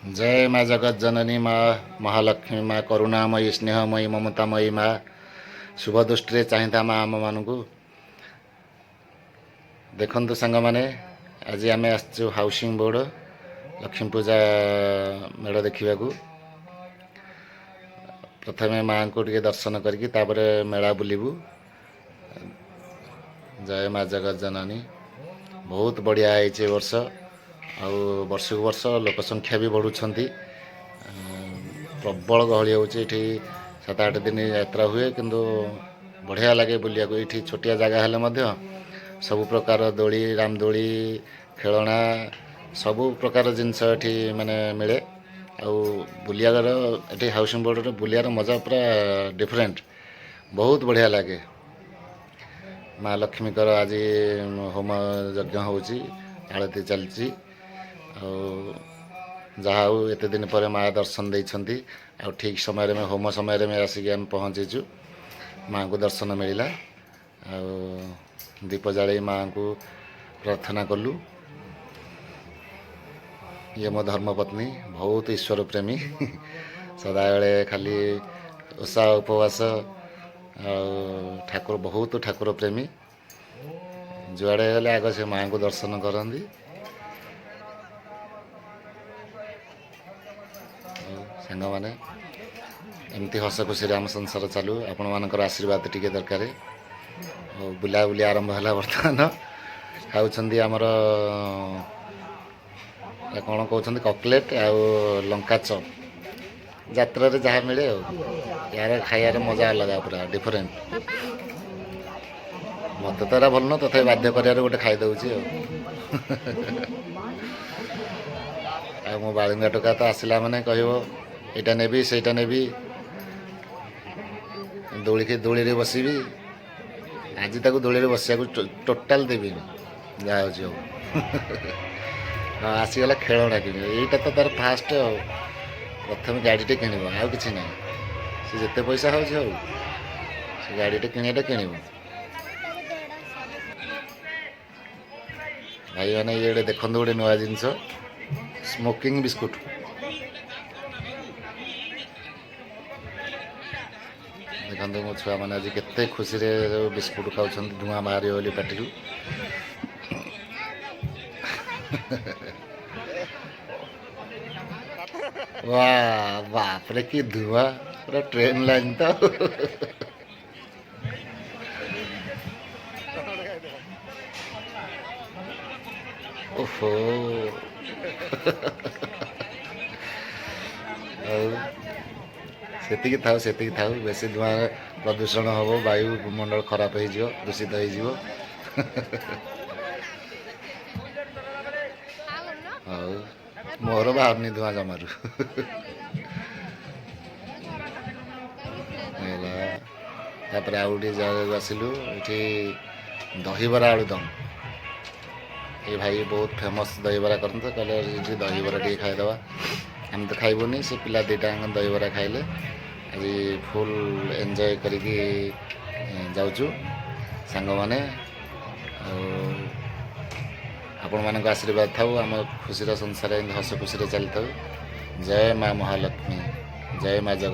जय माँ जगत जननी माँ महालक्ष्मी माँ करुणामयी स्नेहमयी ममतामयी माँ शुभ दृष्टि चाहिए माँ आम मानू देखु सांग मैंने आज आम आसचु हाउसिंग बोर्ड लक्ष्मी पूजा मेढ़ देखा प्रथम माँ को टे दर्शन करके मेला बुलबू। जय माँ जगत जननी बहुत बढ़िया है वर्ष आउ वर्ष को वर्ष लोक संख्या भी बढ़ुंट प्रबल गहली हो 7-8 दिन यात्रा हुए किंतु बढ़िया लगे बुलिया को ये छोटिया जगह हेल्ले सबु प्रकार दोली रामदोली खेलना सबु प्रकार जिनस ये माने मिले आउ बुलियार ये हाउसिंग बोर्ड बुलियार मजा पूरा डिफरेंट बहुत बढ़िया लगे। माँ लक्ष्मी आज होम यज्ञ होची आरती चलती जहाँ हूँ एत दिन पर माँ दर्शन देती आ ठीक समय में होम समय में आसिक आम पहुँचीचु माँ को दर्शन मिलला आ दीप जाल माँ को प्रार्थना कलु। ये मो धर्मपत्नी बहुत ईश्वर प्रेमी सदाबले खाली ओषा उपवास ठाकुर बहुत ठाकुर प्रेमी जुआड़े गले आग से माँ को दर्शन करती। सांग मैंने एमती हस खुशी आम संसार चालू आपण मानकर आशीर्वाद टी दरकार बुलाबुली आरंभ है बर्तमान खाऊँच आमर कौन कहते ककलेट आउ लंका चप यात्रा जहाँ मिले यार खाइबार मजा अलग पूरा डिफरेंट मत तो एरा भल न तथा बाध्य कर गोटे खाईदे मो बालिंगा टोका तो आसला मैंने कहीटा नेबी सेटा नेबी दोली रे बसबी आज तक दोली रे बसिया टोटाल देवी जहाँ हो आसीगला खेलना कि यहीटा तो तार फास्ट प्रथम गाड़ीटे किण आ कि ना सी जिते पैसा हो गाड़ीटे किणटा किण भाई मैंने ये देखते गोटे नुआ जिनस स्मोकिंग बिस्कुट देखते मो छुआ मैंने आज केते खुशी रे बिस्कुट खाऊँ धुआं बाहर बोली पार्टी वाह बाप रे कि धुआं पूरा ट्रेन लाइन तो ओहो से था बेसी धुआं प्रदूषण हम वायुमंडल खराब हो दूषित हो मोर बाहरनी धुआं जमारू तापर आउ जगह आसिलु ये दहीबरा आलुदम ये भाई बहुत फेमस दहीबरा करते कहले ये दहीबरा टे खाईदे आम तो खाइबुनी से पिला दुईटा दहीबरा खाइले आज फुल एंजॉय करिकी जाऊँ सांग माने आपण मानक आशीर्वाद थाऊ आम खुशी संसार हस खुशी चली था। जय माँ महालक्ष्मी जय माँ जगत।